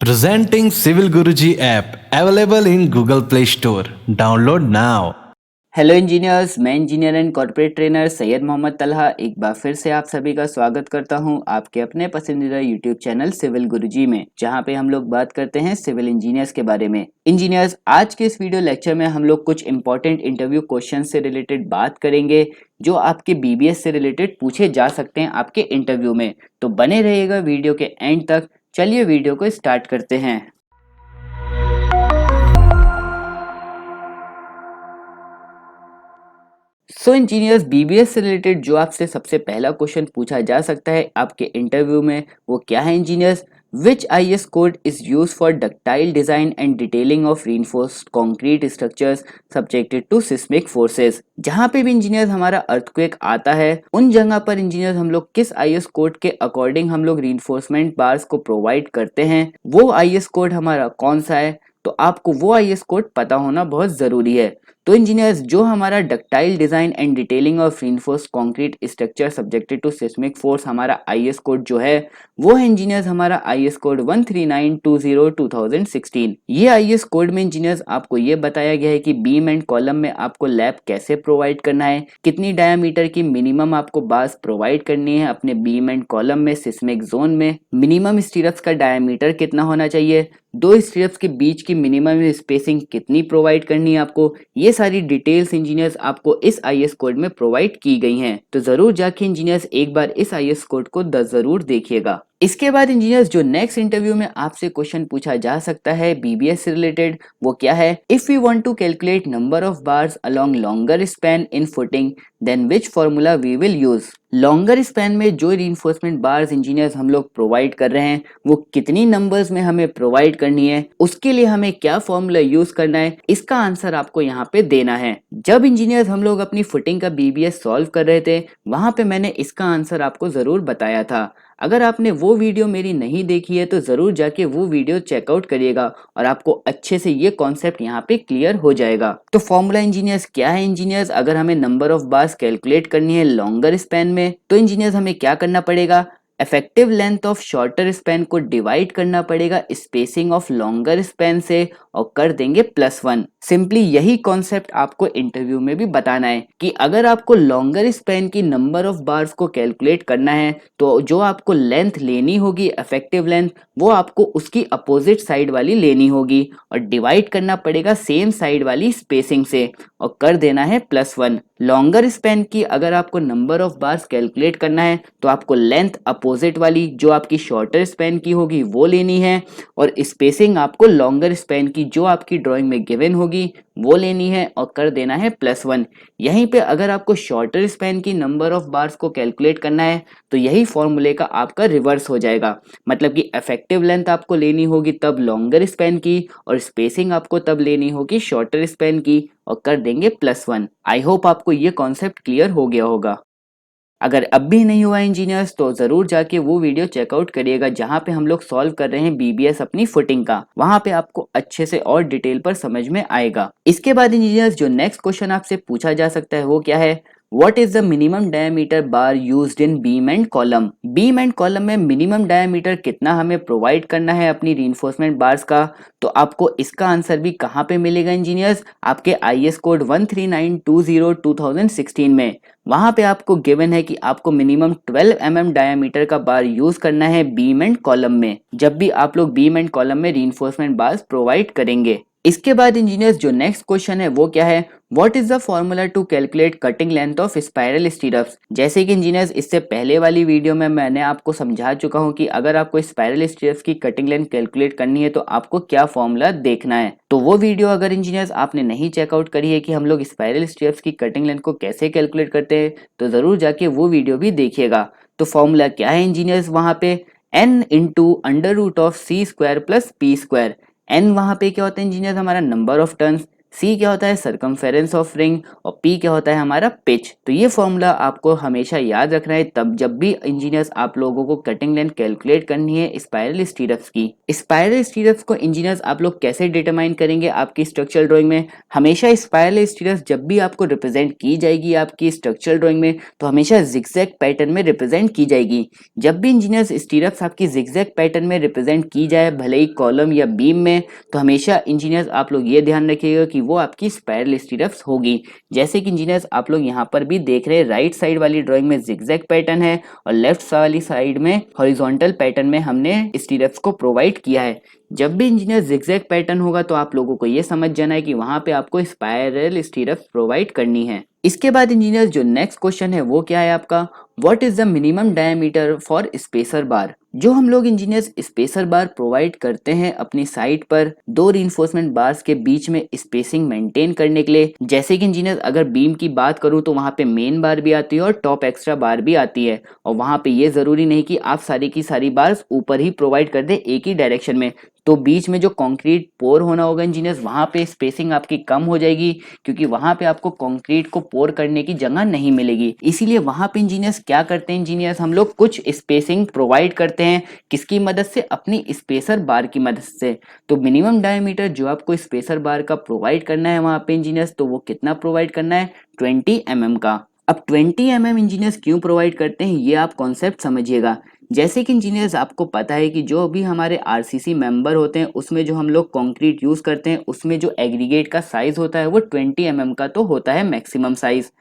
Presenting Civil Guruji app available in Google Play Store. Download now. Hello engineers, मैं engineer and corporate trainer Syed Mohammad Talha एक बार फिर से आप सभी का स्वागत करता हूं आपके अपने पसंदीदा यूट्यूब चैनल सिविल गुरुजी में, जहां पे हम लोग बात करते हैं सिविल इंजीनियर्स के बारे में। इंजीनियर्स, आज के इस वीडियो लेक्चर में हम लोग कुछ इंपॉर्टेंट इंटरव्यू क्वेश्चन से रिलेटेड बात करेंगे जो आपके बीबीएस से रिलेटेड पूछे जा सकते हैं आपके इंटरव्यू में। तो बने रहिएगा वीडियो के एंड तक। चलिए वीडियो को स्टार्ट करते हैं। सो इंजीनियर्स, बीबीएस से रिलेटेड जो आपसे सबसे पहला क्वेश्चन पूछा जा सकता है आपके इंटरव्यू में वो क्या है engineers? Which IS code is use for ductile design and detailing of reinforced concrete structures subjected to seismic forces. जहां पे भी इंजीनियर्स हमारा अर्थक्वेक आता है उन जगह पर इंजीनियर्स हम लोग किस आईएस कोड के अकॉर्डिंग हम लोग रीइंफोर्समेंट बार्स को प्रोवाइड करते हैं, वो आईएस कोड हमारा कौन सा है? तो आपको वो आईएस कोड पता होना बहुत जरूरी है। तो इंजीनियर्स, जो हमारा ductile design and detailing of reinforced concrete structure subjected to seismic force हमारा आईएस कोड जो है वो है इंजीनियर्स हमारा आईएस कोड 13920 ये आईएस कोड में इंजीनियर्स आपको ये बताया गया है कि बीम एंड कॉलम में आपको लैब कैसे प्रोवाइड करना है, कितनी डायमीटर की मिनिमम आपको बार्स प्रोवाइड करनी है अपने बीम एंड कॉलम में सिस्मिक जोन में, मिनिमम स्टीरप्स का डायमीटर कितना होना चाहिए, दो स्टीरप्स के बीच की मिनिमम स्पेसिंग कितनी प्रोवाइड करनी है आपको, ये सारी डिटेल्स इंजीनियर्स आपको इस आईएस कोड में प्रोवाइड की गई हैं। तो जरूर जाके इंजीनियर्स एक बार इस आईएस कोड को जरूर देखिएगा। इसके बाद इंजीनियर्स जो नेक्स्ट इंटरव्यू में आपसे क्वेश्चन पूछा जा सकता है बीबीएस से रिलेटेड वो क्या है? If we want to calculate number of bars along longer span in footing then which formula we will use. Longer span में जो रीइंफोर्समेंट बार्स इंजीनियर्स हम लोग प्रोवाइड कर रहे हैं वो कितनी नंबर्स में हमें प्रोवाइड करनी है, उसके लिए हमें क्या फॉर्मूला यूज करना है, इसका आंसर आपको यहाँ पे देना है। जब इंजीनियर्स हम लोग अपनी फुटिंग का बीबीएस सॉल्व कर रहे थे वहां पे मैंने इसका आंसर आपको जरूर बताया था। अगर आपने वो वीडियो मेरी नहीं देखी है तो जरूर जाके वो वीडियो चेकआउट करिएगा और आपको अच्छे से ये कॉन्सेप्ट यहाँ पे क्लियर हो जाएगा। तो फॉर्मूला इंजीनियर्स क्या है इंजीनियर्स? अगर हमें नंबर ऑफ बार्स कैलकुलेट करनी है लॉन्गर स्पैन में तो इंजीनियर्स हमें क्या करना पड़ेगा? Effective length of shorter span को डिवाइड करना पड़ेगा स्पेसिंग ऑफ लॉन्गर स्पैन से और कर देंगे +1। सिंपली यही कॉन्सेप्ट आपको इंटरव्यू में भी बताना है कि अगर आपको लॉन्गर स्पैन की नंबर ऑफ बार्स को कैलकुलेट करना है तो जो आपको लेंथ लेनी होगी इफेक्टिव लेंथ वो आपको उसकी अपोजिट साइड वाली लेनी होगी और डिवाइड करना पड़ेगा सेम साइड वाली स्पेसिंग से और कर देना है +1। लॉन्गर स्पैन की अगर आपको नंबर ऑफ बार्स कैलकुलेट करना है तो आपको लेंथ अपोजिट वाली जो आपकी शॉर्टर स्पैन की होगी वो लेनी है और स्पेसिंग आपको लॉन्गर स्पैन की जो आपकी ड्राइंग में गिवन होगी वो लेनी है और कर देना है +1। यहीं पे अगर आपको शॉर्टर स्पैन की नंबर ऑफ बार्स को कैलकुलेट करना है तो यही फॉर्मूले का आपका रिवर्स हो जाएगा, मतलब कि इफेक्टिव लेंथ आपको लेनी होगी तब लॉन्गर स्पैन की और स्पेसिंग आपको तब लेनी होगी शॉर्टर स्पैन की और कर देंगे +1। आई होप आपको ये कॉन्सेप्ट क्लियर हो गया होगा। अगर अब भी नहीं हुआ इंजीनियर्स तो जरूर जाके वो वीडियो चेकआउट करिएगा जहां पे हम लोग सॉल्व कर रहे हैं बीबीएस अपनी फुटिंग का, वहां पे आपको अच्छे से और डिटेल पर समझ में आएगा। इसके बाद इंजीनियर्स जो नेक्स्ट क्वेश्चन आपसे पूछा जा सकता है वो क्या है? What is the minimum diameter bar used in beam and column? Beam and column में मिनिमम डायमीटर कितना हमें प्रोवाइड करना है अपनी रीइंफोर्समेंट बार्स का? तो आपको इसका आंसर भी कहाँ पे मिलेगा इंजीनियर्स? आपके आईएस कोड 13920 में। वहां पे आपको गिवन है कि आपको मिनिमम 12 mm डायमीटर का बार यूज करना है बीम एंड कॉलम में, जब भी आप लोग बीम एंड कॉलम में रीइंफोर्समेंट बार्स प्रोवाइड करेंगे। इसके बाद इंजीनियर्स जो नेक्स्ट क्वेश्चन है वो क्या है? What is the formula to calculate cutting length of spiral stirrups? जैसे कि इंजीनियर्स इससे पहले वाली वीडियो में मैंने आपको समझा चुका हूं कि अगर आपको स्पाइरल स्टीरप्स की कटिंग लेंथ कैलकुलेट करनी है तो आपको क्या फॉर्मूला देखना है। तो वो वीडियो अगर इंजीनियर्स आपने नहीं चेकआउट करी है कि हम लोग स्पाइरल स्टीरप्स की कटिंग लेंथ को कैसे कैलकुलेट करते हैं तो जरूर जाके वो वीडियो भी देखिएगा। तो फॉर्मूला क्या है इंजीनियर्स? वहां पे n into under root of c square plus p square. N वहां पे क्या होता है इंजीनियर? हमारा नंबर ऑफ टर्न्स, सी क्या होता है सर्कमफेरेंस ऑफ रिंग और पी क्या होता है हमारा पिच। तो ये फॉर्मूला आपको हमेशा याद रखना है तब जब भी इंजीनियर्स आप लोगों को कटिंग लेंथ कैलकुलेट करनी है स्पाइरल स्टीरप्स की। स्पाइरल स्टीरप्स को इंजीनियर्स आप लोग कैसे डिटरमाइन करेंगे आपकी स्ट्रक्चरल ड्राइंग में, हमेशा स्पाइरल स्टीरप्स जब भी आपको रिप्रेजेंट की जाएगी आपकी स्ट्रक्चरल ड्राइंग में तो हमेशा जिगजैग पैटर्न में रिप्रेजेंट की जाएगी। जब भी इंजीनियर्स स्टीरप्स आपकी जिगजैग पैटर्न में रिप्रेजेंट की जाए भले ही कॉलम या बीम में, तो हमेशा इंजीनियर्स आप लोग ये ध्यान रखिएगा कि वो आपकी स्पाइरल स्टीरप्स होगी। जैसे कि इंजीनियर्स आप लोग यहाँ पर भी देख रहे हैं राइट साइड वाली ड्राइंग में जिगजैग पैटर्न है और लेफ्ट वाली साइड में हॉरिजॉन्टल पैटर्न में हमने स्टीरप्स को प्रोवाइड किया है। जब भी इंजीनियर जिगजैग पैटर्न होगा तो आप लोगों को ये समझ जाना है कि वहां पे आपको स्पाइरल स्टीरप्स प्रोवाइड करनी है। इसके बाद इंजीनियर जो नेक्स्ट क्वेश्चन है वो क्या है आपका, what is the minimum diameter for spacer bar. जो हम लोग इंजीनियर्स स्पेसर बार प्रोवाइड करते हैं अपनी साइट पर दो रिइंफोर्समेंट बार्स के बीच में स्पेसिंग मेंटेन करने के लिए, जैसे कि इंजीनियर अगर बीम की बात करूं तो वहां पे मेन बार भी आती है और टॉप एक्स्ट्रा बार भी आती है और वहां पे ये जरूरी नहीं कि आप सारी की सारी बार्स ऊपर ही प्रोवाइड कर दे एक ही डायरेक्शन में। तो बीच में जो कंक्रीट पोर होना होगा इंजीनियर्स वहां पे स्पेसिंग आपकी कम हो जाएगी क्योंकि वहां पे आपको कंक्रीट को पोर करने की जगह नहीं मिलेगी। इसीलिए वहां पे इंजीनियर्स क्या करते हैं, इंजीनियर्स हम लोग कुछ स्पेसिंग प्रोवाइड करते हैं किसकी मदद से, अपनी स्पेसर बार की मदद से। तो मिनिमम डायमीटर जो आपको स्पेसर बार का प्रोवाइड करना है वहां पे इंजीनियर्स, तो वो कितना प्रोवाइड करना है 20 mm का। अब 20 mm इंजीनियर्स क्यों प्रोवाइड करते हैं ये आप कॉन्सेप्ट समझिएगा। जैसे कि इंजीनियर्स आपको पता है कि जो भी हमारे आरसीसी मेंबर होते हैं उसमें जो हम लोग कंक्रीट यूज करते हैं उसमें जो एग्रीगेट का साइज होता है वो 20 mm का तो होता है मैक्सिमम साइज।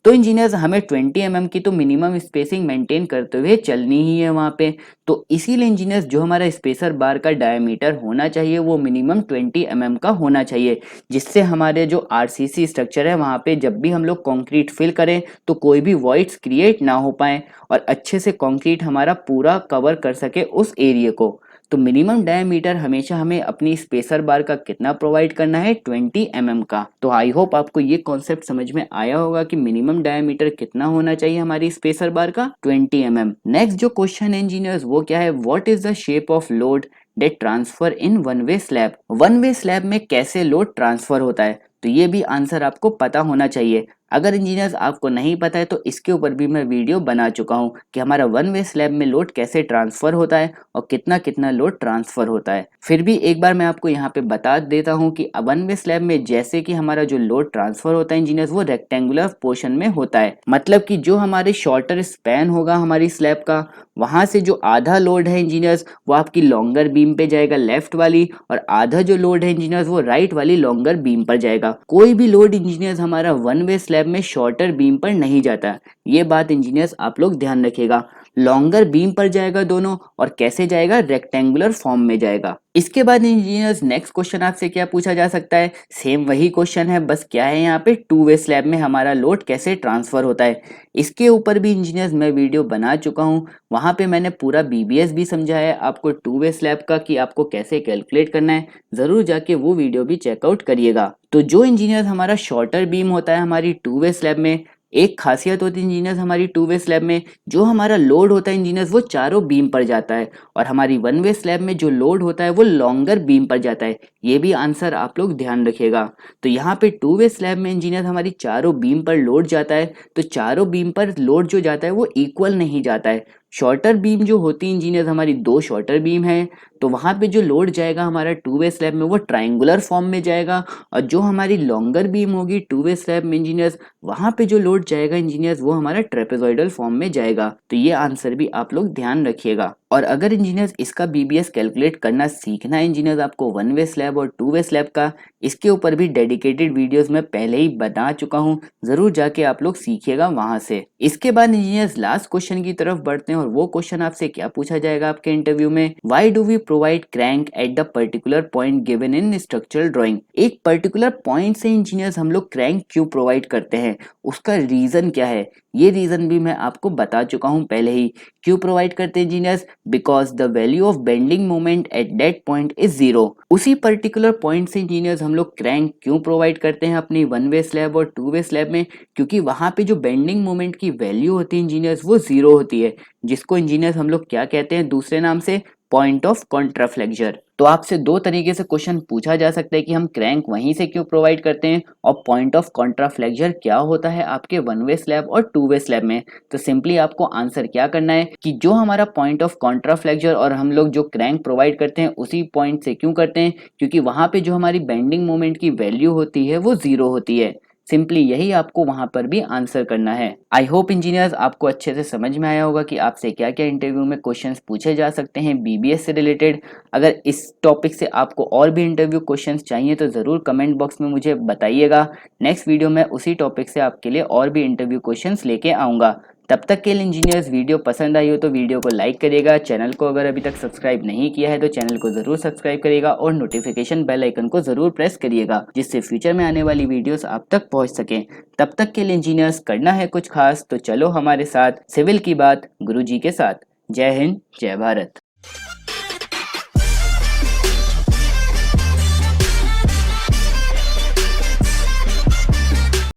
तो इंजीनियर्स हमें 20 mm की तो मिनिमम स्पेसिंग मेंटेन करते हुए चलनी ही है वहां पे। तो इसीलिए इंजीनियर्स जो हमारा स्पेसर बार का डायमीटर होना चाहिए वो मिनिमम 20 mm का होना चाहिए, जिससे हमारे जो आरसीसी स्ट्रक्चर है वहां पे जब भी हम लोग कंक्रीट फिल करें तो कोई भी वॉइड्स क्रिएट ना हो पाए और अच्छे से कंक्रीट हमारा पूरा कवर कर सके उस एरिया को। तो मिनिमम डायमीटर हमेशा हमें अपनी स्पेसर बार का कितना प्रोवाइड करना है 20 mm का। तो आई होप आपको ये कॉन्सेप्ट समझ में आया होगा कि मिनिमम डायमीटर कितना होना चाहिए हमारी स्पेसर बार का 20 mm। नेक्स्ट जो क्वेश्चन है इंजीनियर्स वो क्या है, what is the shape of load that transfer in one way slab. One way slab में कैसे लोड ट्रांसफर होता है, तो ये भी आंसर आपको पता होना चाहिए। अगर इंजीनियर्स आपको नहीं पता है तो इसके ऊपर भी मैं वीडियो बना चुका हूँ कि हमारा वन वे स्लैब में लोड कैसे ट्रांसफर होता है और कितना कितना लोड ट्रांसफर होता है। फिर भी एक बार मैं आपको यहाँ पे बता देता हूँ कि वन वे स्लैब में जैसे कि हमारा जो लोड ट्रांसफर होता है इंजीनियर्स वो रेक्टेंगुलर पोर्शन में होता है। मतलब कि जो हमारे शॉर्टर स्पैन होगा हमारी स्लैब का वहां से जो आधा लोड है इंजीनियर्स वो आपकी लॉन्गर बीम पे जाएगा लेफ्ट वाली, और आधा जो लोड है इंजीनियर्स वो राइट वाली लॉन्गर बीम पर जाएगा। कोई भी लोड इंजीनियर्स हमारा वन वे स्लैब में शॉर्टर बीम पर नहीं जाता, ये बात इंजीनियर्स आप लोग ध्यान रखिएगा। लॉन्गर बीम पर जाएगा दोनों, और कैसे जाएगा, रेक्टेंगुलर फॉर्म में जाएगा। इसके बाद इंजीनियर्स नेक्स्ट क्वेश्चन आपसे क्या पूछा जा सकता है, सेम वही क्वेश्चन है, बस क्या है यहाँ पे टू वे स्लैब में हमारा लोड कैसे ट्रांसफर होता है। इसके ऊपर भी इंजीनियर्स मैं वीडियो बना चुका हूँ, वहां पे मैंने पूरा बीबीएस भी समझाया है आपको टू वे स्लैब का कि आपको कैसे कैलकुलेट करना है। जरूर जाके वो वीडियो भी चेकआउट करिएगा। तो जो इंजीनियर हमारा शॉर्टर बीम होता है हमारी टू वे स्लैब में, एक खासियत होती है इंजीनियर्स हमारी टू वे स्लैब में, जो हमारा लोड होता है इंजीनियर्स वो चारों बीम पर जाता है, और हमारी वन वे स्लैब में जो लोड होता है वो लॉन्गर बीम पर जाता है। ये भी आंसर आप लोग ध्यान रखिएगा। तो यहाँ पे टू वे स्लैब में इंजीनियर हमारी चारों बीम पर लोड जाता है, तो चारों बीम पर लोड जो जाता है वो इक्वल नहीं जाता है। शॉर्टर बीम जो होती है इंजीनियर हमारी दो शॉर्टर बीम है, तो वहां पे जो लोड जाएगा हमारा टू वे स्लैब में वो ट्राइंगुलर फॉर्म में जाएगा, और जो हमारी लॉन्गर बीम होगी टू वे स्लैब में इंजीनियर्स वहां पे जो लोड जाएगा इंजीनियर्स वो हमारा ट्रेपेजॉइडल फॉर्म में जाएगा। तो ये आंसर भी आप लोग ध्यान रखिएगा। और अगर इंजीनियर्स इसका बीबीएस कैलकुलेट करना सीखना है इंजीनियर्स आपको वन वे स्लैब और टू वे स्लैब का, इसके ऊपर भी डेडिकेटेड वीडियोस मैं पहले ही बना चुका हूँ, जरूर जाके आप लोग सीखिएगा वहां से। इसके बाद इंजीनियर्स लास्ट क्वेश्चन की तरफ बढ़ते हैं, और वो क्वेश्चन आपसे क्या पूछा जाएगा आपके इंटरव्यू में, why do we provide crank at the particular point given in structural drawing. एक पर्टिकुलर पॉइंट से इंजीनियर्स हम लोग क्रैंक क्यों प्रोवाइड करते हैं, उसका रीजन क्या है, ये रीजन भी मैं आपको बता चुका हूं पहले ही। क्यों प्रोवाइड करते हैं engineers, because the value of bending moment at that point is zero. उसी पर्टिकुलर पॉइंट से इंजीनियर्स हम लोग क्रैंक क्यों प्रोवाइड करते हैं अपनी वन वे स्लैब और टू वे स्लैब में, क्योंकि वहां पे जो बेंडिंग मोमेंट की वैल्यू होती है इंजीनियर्स वो जीरो होती है, जिसको इंजीनियर्स हम लोग क्या कहते हैं दूसरे नाम से, पॉइंट ऑफ कॉन्ट्राफ्लेक्चर। तो आपसे दो तरीके से क्वेश्चन पूछा जा सकता है कि हम क्रैंक वहीं से क्यों प्रोवाइड करते हैं और पॉइंट ऑफ कॉन्ट्राफ्लेक्चर क्या होता है आपके वन वे स्लैब और टू वे स्लैब में। तो सिंपली आपको आंसर क्या करना है कि जो हमारा पॉइंट ऑफ कॉन्ट्राफ्लेक्चर और हम लोग जो क्रैंक प्रोवाइड करते हैं उसी पॉइंट से क्यों करते हैं, क्योंकि वहां पे जो हमारी बेंडिंग मोमेंट की वैल्यू होती है वो 0 होती है। सिंपली यही आपको वहां पर भी आंसर करना है। आई होप इंजीनियर्स आपको अच्छे से समझ में आया होगा कि आपसे क्या क्या इंटरव्यू में क्वेश्चंस पूछे जा सकते हैं बीबीएस से रिलेटेड। अगर इस टॉपिक से आपको और भी इंटरव्यू क्वेश्चंस चाहिए तो ज़रूर कमेंट बॉक्स में मुझे बताइएगा। नेक्स्ट वीडियो में उसी टॉपिक से आपके लिए और भी इंटरव्यू क्वेश्चंस लेके आऊँगा। तब तक के लिए इंजीनियर्स वीडियो पसंद आई हो तो वीडियो को लाइक करिएगा, चैनल को अगर अभी तक सब्सक्राइब नहीं किया है तो चैनल को ज़रूर सब्सक्राइब करिएगा और नोटिफिकेशन बेल आइकन को ज़रूर प्रेस करिएगा जिससे फ्यूचर में आने वाली वीडियोस आप तक पहुंच सकें। तब तक के लिए इंजीनियर्स करना है कुछ खास तो चलो हमारे साथ सिविल की बात गुरुजी के साथ। जय हिंद, जय भारत।